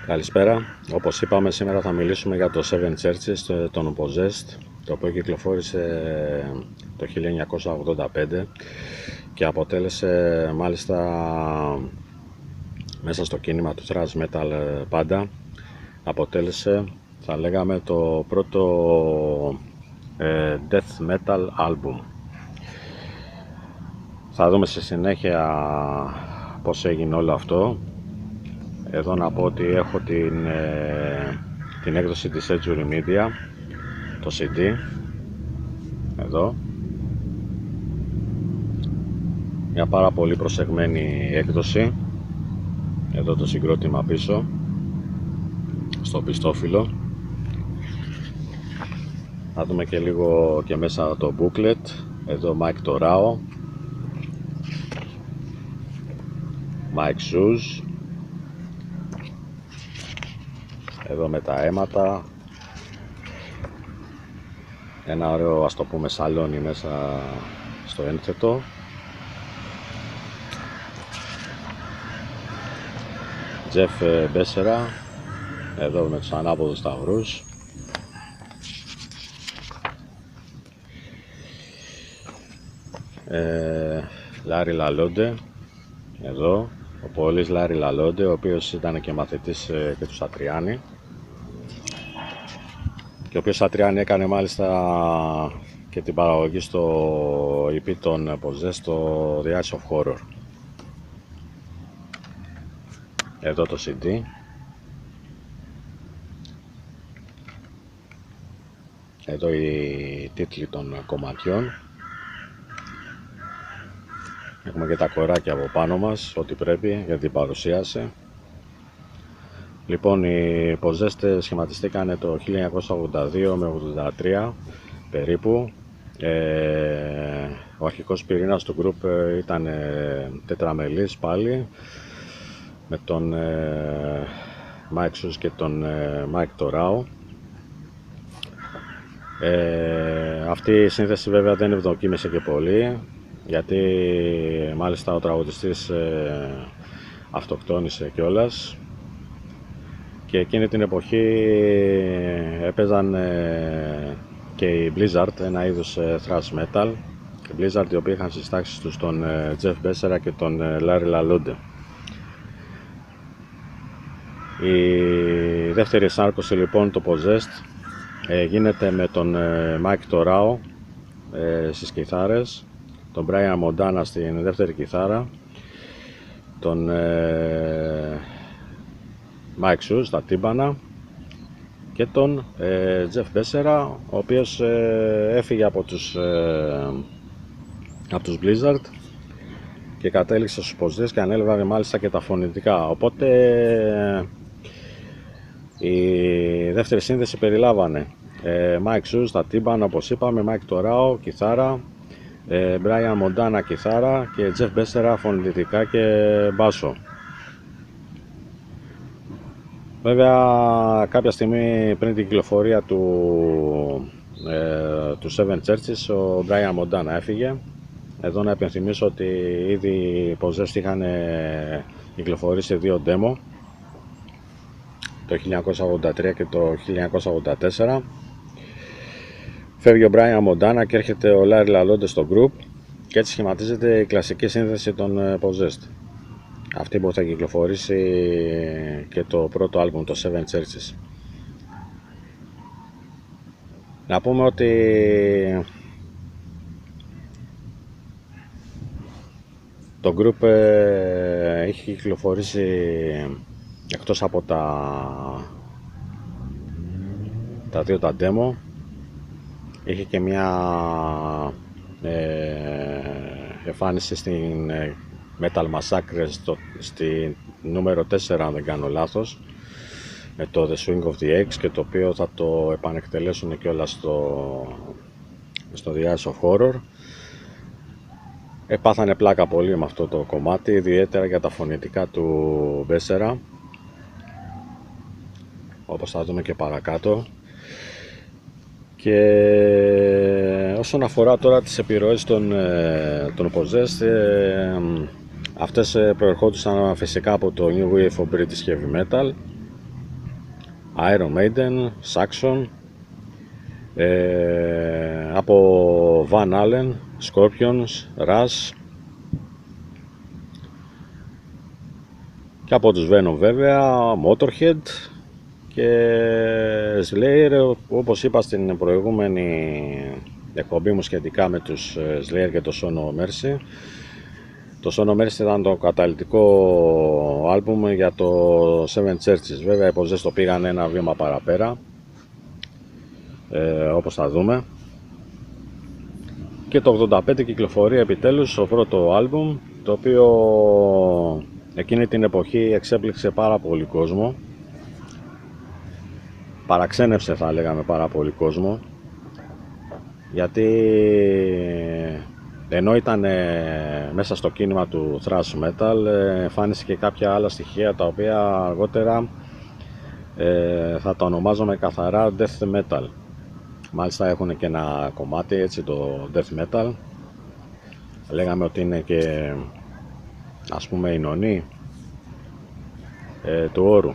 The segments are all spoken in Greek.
Καλησπέρα. Όπως είπαμε, σήμερα θα μιλήσουμε για το Seven Churches, τον Possessed, το οποίο κυκλοφόρησε το 1985 και αποτέλεσε μάλιστα μέσα στο κίνημα του thrash metal πάντα. Αποτέλεσε, θα λέγαμε, το πρώτο death metal album. Θα δούμε στη συνέχεια πώς έγινε όλο αυτό. Εδώ να πω ότι έχω την έκδοση της Century Media, το CD, εδώ. Μια πάρα πολύ προσεγμένη έκδοση. Εδώ το συγκρότημα πίσω, στο πιστόφυλλο. Θα δούμε και λίγο και μέσα το booklet. Εδώ Mike Torao, Mike Shoes. Εδώ με τα αίματα. Ένα ωραίο, ας το πούμε, σαλόνι μέσα στο ένθετο. Jeff Becerra, εδώ με τους ανάποδους σταυρούς. Larry LaLonde, εδώ ο Πόλης Larry LaLonde, ο οποίος ήταν και μαθητής και του Σατριάνη, και ο οποίος Σατριάνη έκανε μάλιστα και την παραγωγή στο EP των Possessed, το The Eyes of Horror. Εδώ το CD. Εδώ οι τίτλοι των κομματιών. Έχουμε και τα κοράκια από πάνω μας, ό,τι πρέπει για την παρουσίαση. Λοιπόν, οι Possessed σχηματιστήκανε το 1982 με 83 περίπου. Ο αρχικός πυρήνας του group ήταν τετραμελής πάλι, με τον Mike Shoes και τον Mike Torao. Αυτή η σύνθεση βέβαια δεν ευδοκίμησε και πολύ, γιατί μάλιστα ο τραγουδιστής αυτοκτόνησε κιόλας, και εκείνη την εποχή έπαιζαν και οι Blizzard, ένα είδος thrash metal. Οι Blizzard, οι οποίοι είχαν στις τάξεις τους τον Jeff Becerra και τον Larry LaLonde. Η δεύτερη εσάρκωση λοιπόν, το Possessed, γίνεται με τον Mike Torao στις κιθάρες, τον Brian Montana στην δεύτερη κιθάρα, τον Mike Shoes στα τύμπανα και τον Jeff Becerra, ο οποίος έφυγε από τους Blizzard και κατέληξε στους Possessed και ανέλαβε μάλιστα και τα φωνητικά. Οπότε η δεύτερη σύνδεση περιλάμβανε Mike Shoes στα τύμπανα, όπως είπαμε, Mike Torao κιθάρα, Brian Montana κιθάρα και Jeff Becerra φωνητικά και μπάσο. Βέβαια, κάποια στιγμή πριν την κυκλοφορία του Seven Churches, ο Brian Montana έφυγε. Εδώ να επενθυμίσω ότι ήδη οι Possessed είχαν κυκλοφορήσει δύο demo, το 1983 και το 1984. Φεύγει ο Brian Montana και έρχεται ο Larry LaLonde στο group, και έτσι σχηματίζεται η κλασική σύνθεση των Possessed, αυτή που θα κυκλοφορήσει και το πρώτο άλμπουμ, το Seven Churches. Να πούμε ότι το group έχει κυκλοφορήσει, εκτός από τα δύο τα demo, είχε και μια εμφάνιση στην Metal Massacre στη νούμερο 4, αν δεν κάνω λάθος, με το The Swing of the Axe, και το οποίο θα το επανεκτελέσουν και όλα στο The Eyes of Horror. Πάθανε πλάκα πολύ με αυτό το κομμάτι, ιδιαίτερα για τα φωνητικά του Becerra, όπως θα δούμε και παρακάτω. Και όσον αφορά τώρα τις επιρροές των Possessed, αυτές προερχόντουσαν φυσικά από το New Wave of British Heavy Metal, Iron Maiden, Saxon, από Van Halen, Scorpions, Rush και από τους Venom βέβαια, Motorhead και Slayer, όπως είπα στην προηγούμενη εκπομπή μου σχετικά με τους Slayer και το Son of Mercy. Το Son of Mercy ήταν το καταλυτικό άλμπουμ για το Seven Churches. Βέβαια οι Possessed το πήγαν ένα βήμα παραπέρα, όπως θα δούμε. Και το 85 κυκλοφορεί επιτέλους το πρώτο άλμπουμ, το οποίο εκείνη την εποχή εξέπληξε πάρα πολύ κόσμο. Παραξένευσε, θα λέγαμε, πάρα πολύ κόσμο, γιατί ενώ ήταν μέσα στο κίνημα του thrash metal, εμφάνισε και κάποια άλλα στοιχεία τα οποία αργότερα θα τα ονομάζουμε καθαρά death metal. Μάλιστα έχουν και ένα κομμάτι έτσι, το death metal. Λέγαμε ότι είναι και, ας πούμε, η νονή του όρου.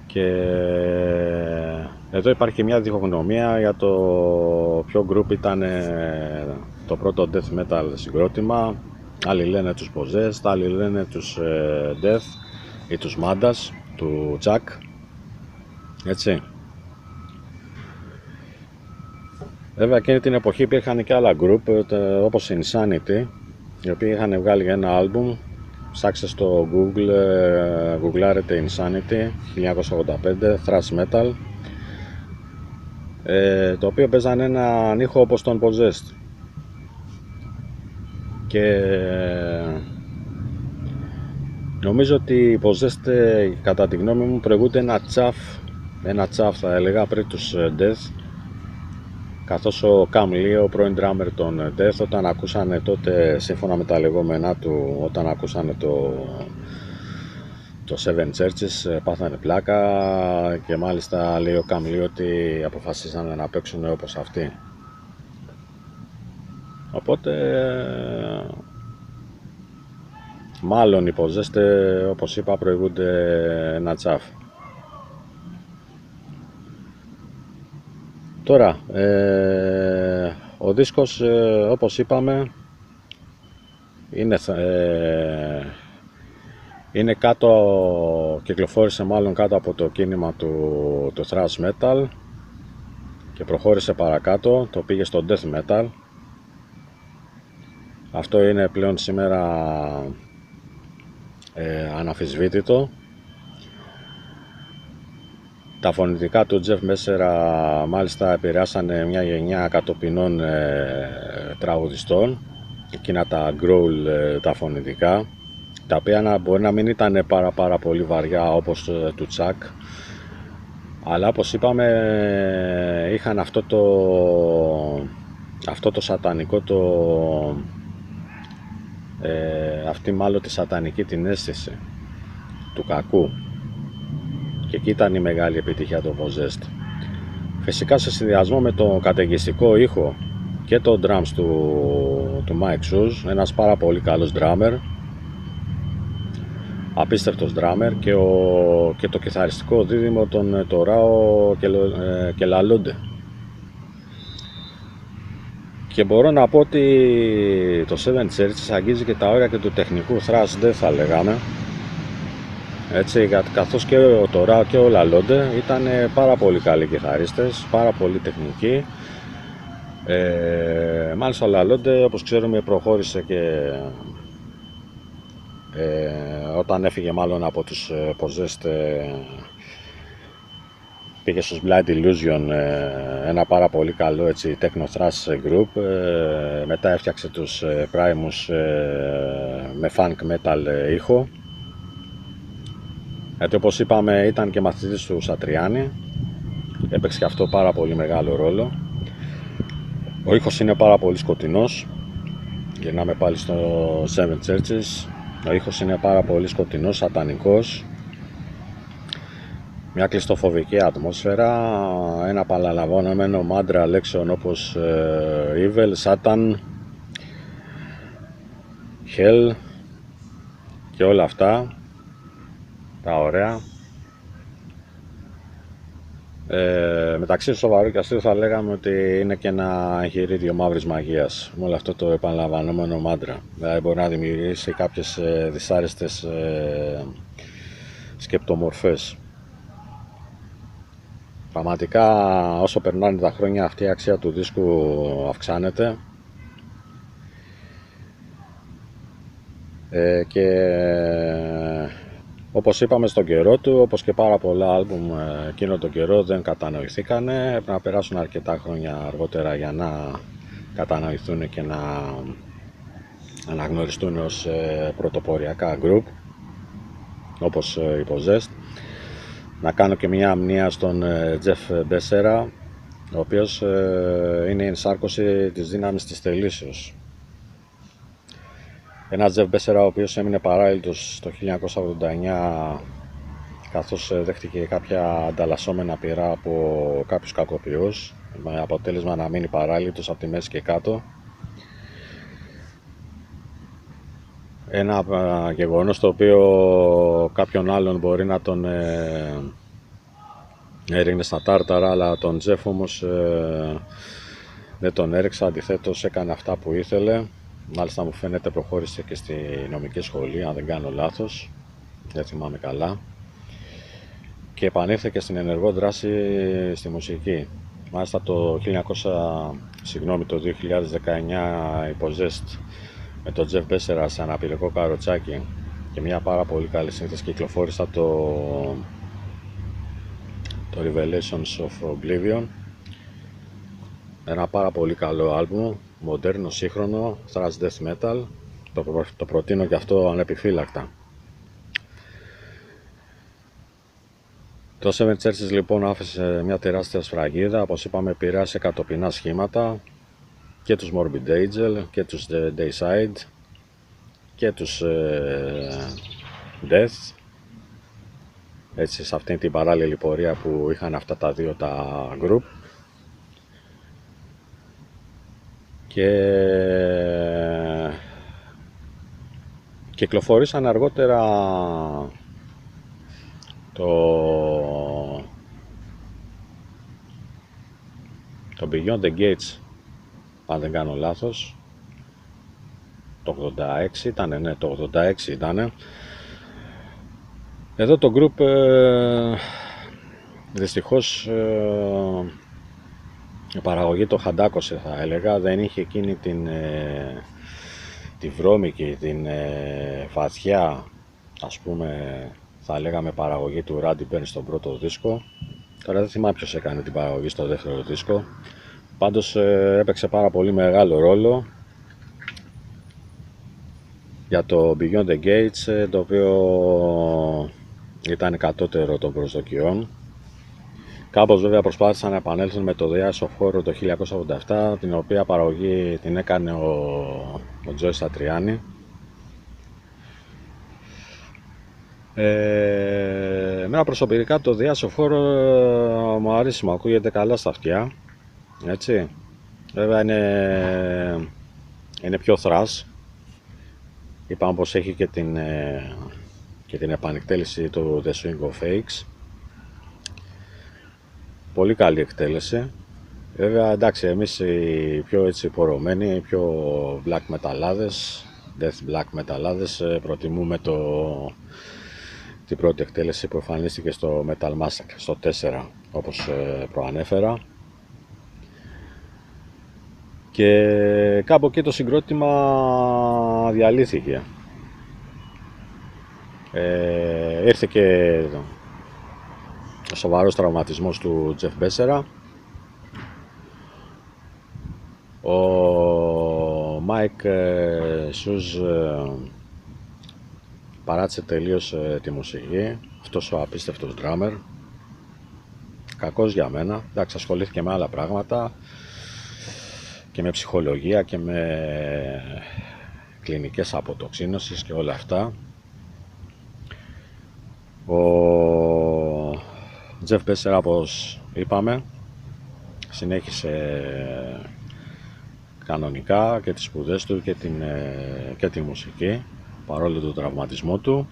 Και εδώ υπάρχει μια διχογνωμία για το ποιο group ήταν το πρώτο death metal συγκρότημα. Άλλοι λένε τους Possessed, άλλοι λένε τους Death ή τους Mandas του Chuck, έτσι. Βέβαια εκείνη την εποχή υπήρχαν και άλλα group όπως η Insanity, οι οποίοι είχαν βγάλει ένα άλμπουμ. Ψάξτε στο Google, γκουγκλάρετε Insanity 1985, thrash metal, το οποίο παίζανε έναν ήχο όπως τον Possessed. Και νομίζω ότι οι Possessed, κατά τη γνώμη μου, προηγούνται ένα τσαφ θα έλεγα πριν τους Death, καθώς ο Cam Lee, ο πρώην drummer των Death, όταν ακούσανε τότε, σύμφωνα με τα λεγόμενά του, όταν ακούσανε το Seven Churches, πάθανε πλάκα και μάλιστα λέει ο Cam Lee ότι αποφασίσανε να παίξουν όπως αυτοί. Οπότε μάλλον οι Possessed, όπως είπα, προηγούνται ένα τσαφ. Τώρα, ο δίσκος, όπως είπαμε, είναι κάτω, κυκλοφόρησε μάλλον κάτω από το κίνημα του thrash metal και προχώρησε παρακάτω, το πήγε στο death metal. Αυτό είναι πλέον σήμερα αναμφισβήτητο. Τα φωνητικά του Jeff Messer μάλιστα επηρεάσανε μια γενιά κατοπινών τραγουδιστών, εκείνα τα growl, τα φωνητικά, τα οποία μπορεί να μην ήταν πάρα πολύ βαριά όπως του Chuck, αλλά όπως είπαμε είχαν αυτό το σατανικό, αυτή μάλλον τη σατανική την αίσθηση του κακού. Και εκεί ήταν η μεγάλη επιτυχία του Possessed. Φυσικά σε συνδυασμό με τον καταιγιστικό ήχο και το drums του Mike Shoes, ένας πάρα πολύ καλός drummer, απίστευτος drummer, και το κιθαριστικό δίδυμο των Torao και Lalonde. Και μπορώ να πω ότι το Seven Churches αγγίζει και τα όρια και του τεχνικού thrash death, θα λέγαμε. Έτσι, καθώς και ο Torao και ο Lalonde ήταν πάρα πολύ καλοί κιθαρίστες, πάρα πολύ τεχνικοί. Μάλιστα ο Lalonde, όπως ξέρουμε, προχώρησε και όταν έφυγε μάλλον από τους Possessed, πήγε στους Blind Illusion, ένα πάρα πολύ καλό έτσι techno thrash group. Μετά έφτιαξε τους Primus με funk metal ήχο, γιατί όπως είπαμε ήταν και μαθητής του Σατριάνη, έπαιξε και αυτό πάρα πολύ μεγάλο ρόλο. Ο ήχος είναι πάρα πολύ σκοτεινός, γυρνάμε πάλι στο Seven Churches. Ο ήχος είναι πάρα πολύ σκοτεινός, σατανικός, μια κλειστοφοβική ατμόσφαιρα, ένα παραλαμβανόμενο μάντρα λέξεων όπως Evil, Satan, Hell και όλα αυτά τα ωραία. Μεταξύ σοβαρού και αστείου θα λέγαμε ότι είναι και ένα εγχειρίδιο μαύρης μαγείας με όλο αυτό το επαναλαμβανόμενο μάντρα. Δηλαδή μπορεί να δημιουργήσει κάποιες δυσάρεστες σκεπτομορφές. Πραγματικά όσο περνάνε τα χρόνια αυτή η αξία του δίσκου αυξάνεται και όπως είπαμε στον καιρό του, όπως και πάρα πολλά άλμπουμ εκείνο τον καιρό δεν κατανοηθήκανε. Έπρεπε να περάσουν αρκετά χρόνια αργότερα για να κατανοηθούν και να αναγνωριστούν ως πρωτοποριακά group, όπως η Possessed. Να κάνω και μια αμνία στον Jeff Becerra, ο οποίος είναι η ενσάρκωση της δύναμης της θελήσεως. Ένα Jeff Becerra ο οποίος έμεινε παράλυτος το 1989 καθώς δέχτηκε κάποια ανταλλασσόμενα πυρά από κάποιους κακοποιούς, με αποτέλεσμα να μείνει παράλυτος από τη μέση και κάτω. Ένα γεγονός το οποίο κάποιον άλλον μπορεί να τον έριχνε στα τάρταρα, αλλά τον Jeff όμως δεν τον έριξε, αντιθέτως έκανε αυτά που ήθελε. Μάλιστα μου φαίνεται προχώρησε και στη νομική σχολή, αν δεν κάνω λάθος, δεν θυμάμαι καλά, και επανήλθε και στην ενεργό δράση στη μουσική. Μάλιστα το 2019 η Possessed με τον Jeff Becerra σε αναπηρικό καροτσάκι και μια πάρα πολύ καλή σύνθεση κυκλοφόρησα το Revelations of Oblivion. Ένα πάρα πολύ καλό άλμπουμ, μοντέρνο, σύγχρονο, thrash death metal. Το προτείνω και αυτό ανεπιφύλακτα. Το Seven Churches λοιπόν άφησε μια τεράστια σφραγίδα, όπως είπαμε επηρέασε κατοπινά σχήματα και τους Morbid Angel και τους Dayside και τους Death, έτσι σε αυτήν την παράλληλη πορεία που είχαν αυτά τα δύο τα group. Και κυκλοφορήσαν αργότερα το Beyond the Gates, αν δεν κάνω λάθος, το 86 ήταν, ναι, το 86 ήταν. Εδώ το group δυστυχώς η παραγωγή το χαντάκωσε, θα έλεγα, δεν είχε εκείνη τη βρώμικη, την βαθιά, ας πούμε, θα λέγαμε παραγωγή του Randy Burns στον πρώτο δίσκο. Τώρα δεν θυμάμαι ποιος έκανε την παραγωγή στο δεύτερο δίσκο. Πάντως έπαιξε πάρα πολύ μεγάλο ρόλο για το Beyond the Gates, το οποίο ήταν κατώτερο των προσδοκιών. Κάπως βέβαια προσπάθησαν να επανέλθουν με το The Eyes of Horror το 1987, την οποία παραγωγή την έκανε ο Joe Satriani. Εμένα προσωπικά το The Eyes of Horror μου αρέσει, μου ακούγεται καλά στα αυτιά, έτσι. Βέβαια είναι πιο thrash. Είπαμε πως έχει και την επανεκτέλεση του The Swing of Fakes. Πολύ καλή εκτέλεση. Βέβαια εντάξει, εμείς οι πιο έτσι πορωμένοι, οι πιο black μεταλλάδες, death black μεταλλάδες, προτιμούμε την πρώτη εκτέλεση που εμφανίστηκε στο Metal Massacre, στο 4, όπως προανέφερα. Και κάπου εκεί το συγκρότημα διαλύθηκε. Ήρθε και ο σοβαρός τραυματισμός του Jeff Becerra. Ο Mike Shoes παράτησε τελείως τη μουσική. Αυτός ο απίστευτος drummer, κακός για μένα. Εντάξει, ασχολήθηκε με άλλα πράγματα και με ψυχολογία και με κλινικές αποτοξίνωσης και όλα αυτά. Ο Jeff Becerra, όπως είπαμε, συνέχισε κανονικά και τις σπουδές του και τη μουσική, παρόλο τον τραυματισμό του.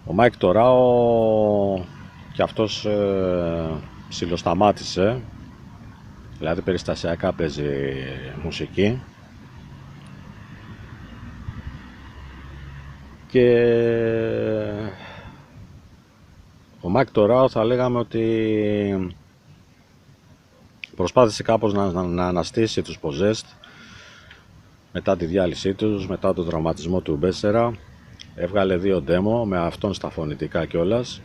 Ο Mike τώρα και αυτός ψιλοσταμάτησε, δηλαδή περιστασιακά παίζει μουσική και ο Mike Torao θα λέγαμε ότι προσπάθησε κάπως να αναστήσει τους Possessed μετά τη διάλυσή τους, μετά τον τραυματισμό του Μπέσσερα. Έβγαλε 2 demo με αυτόν στα φωνητικά κιόλας.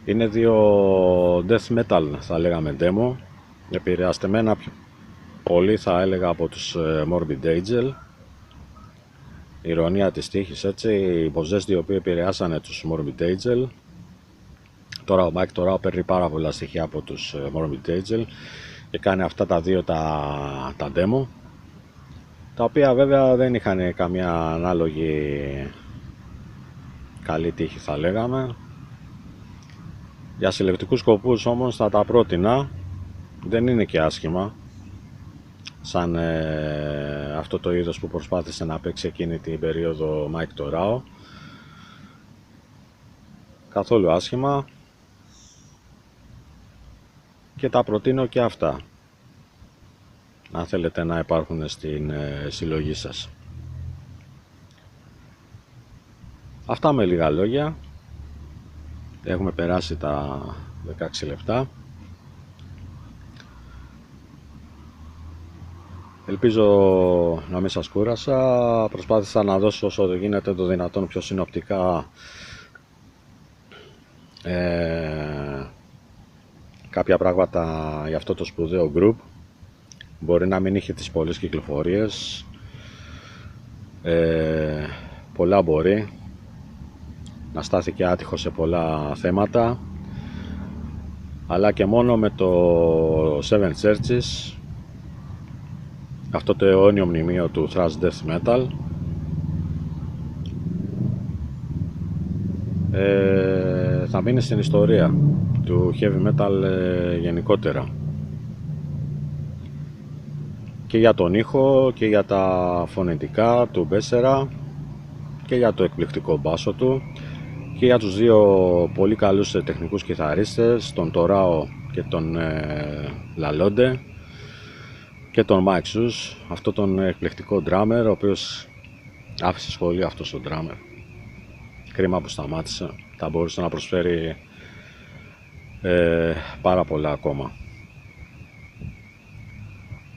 Είναι 2 death metal θα λέγαμε demo, επηρεαστεμένα πολύ θα έλεγα από τους Morbid Angel. Ηρωνία της τύχης, έτσι, οι Possessed οι οποίοι επηρεάσανε τους Morbid Angel. Τώρα ο Mike Torao παίρνει πάρα πολλά στοιχεία από τους Morbid Angel και κάνει αυτά τα 2 τα demo, τα οποία βέβαια δεν είχαν καμία ανάλογη καλή τύχη θα λέγαμε. Για συλλεκτικούς σκοπούς όμως θα τα πρότεινα, δεν είναι και άσχημα σαν αυτό το είδος που προσπάθησε να παίξει εκείνη την περίοδο Mike Torao. Καθόλου άσχημα και τα προτείνω και αυτά, αν θέλετε να υπάρχουν στην συλλογή σας. Αυτά με λίγα λόγια. Έχουμε περάσει τα 16 λεπτά. Ελπίζω να μην σας κούρασα. Προσπάθησα να δώσω όσο γίνεται το δυνατόν πιο συνοπτικά κάποια πράγματα για αυτό το σπουδαίο group. Μπορεί να μην είχε τις πολλές κυκλοφορίες, πολλά μπορεί, να στάθηκε άτυχο σε πολλά θέματα, αλλά και μόνο με το Seven Churches, αυτό το αιώνιο μνημείο του thrash death metal, θα μείνει στην ιστορία του heavy metal γενικότερα, και για τον ήχο και για τα φωνητικά του Μπέσσερα και για το εκπληκτικό μπάσο του και για τους 2 πολύ καλούς τεχνικούς κιθαρίστες, τον Torao και τον Lalonde, και τον Mike Sus, αυτό τον εκπληκτικό drummer, ο οποίος άφησε σχολή αυτός ο drummer. Κρίμα που σταμάτησε, θα μπορούσε να προσφέρει πάρα πολλά ακόμα.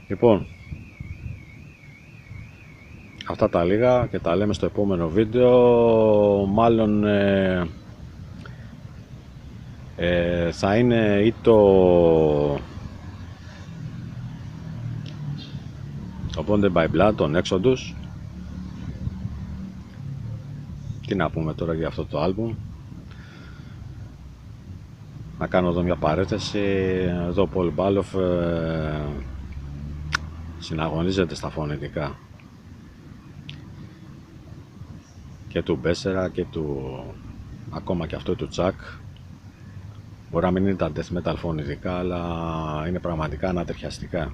Λοιπόν, αυτά τα λίγα και τα λέμε στο επόμενο βίντεο. Μάλλον θα είναι ή το Bonded by Blood, τον Exodus. Τι να πούμε τώρα για αυτό το άλμπουμ. Να κάνω εδώ μια παρέθεση. Εδώ ο Paul Baloff συναγωνίζεται στα φωνητικά και του Μπέσσερα και του, ακόμα και αυτό του Τσακ. Μπορεί να μην είναι τα death metal φωνητικά, αλλά είναι πραγματικά ανατριχιαστικά.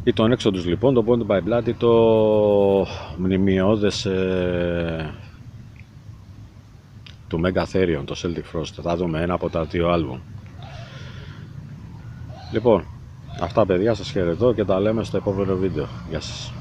Ή τον Exodus λοιπόν, το Bonded by Blood, ή το μνημειώδες του Megatherion, το Celtic Frost. Θα δούμε ένα από τα 2 άλμπουμ. Λοιπόν, αυτά παιδιά, σας χαιρετώ και τα λέμε στο επόμενο βίντεο. Γεια σας.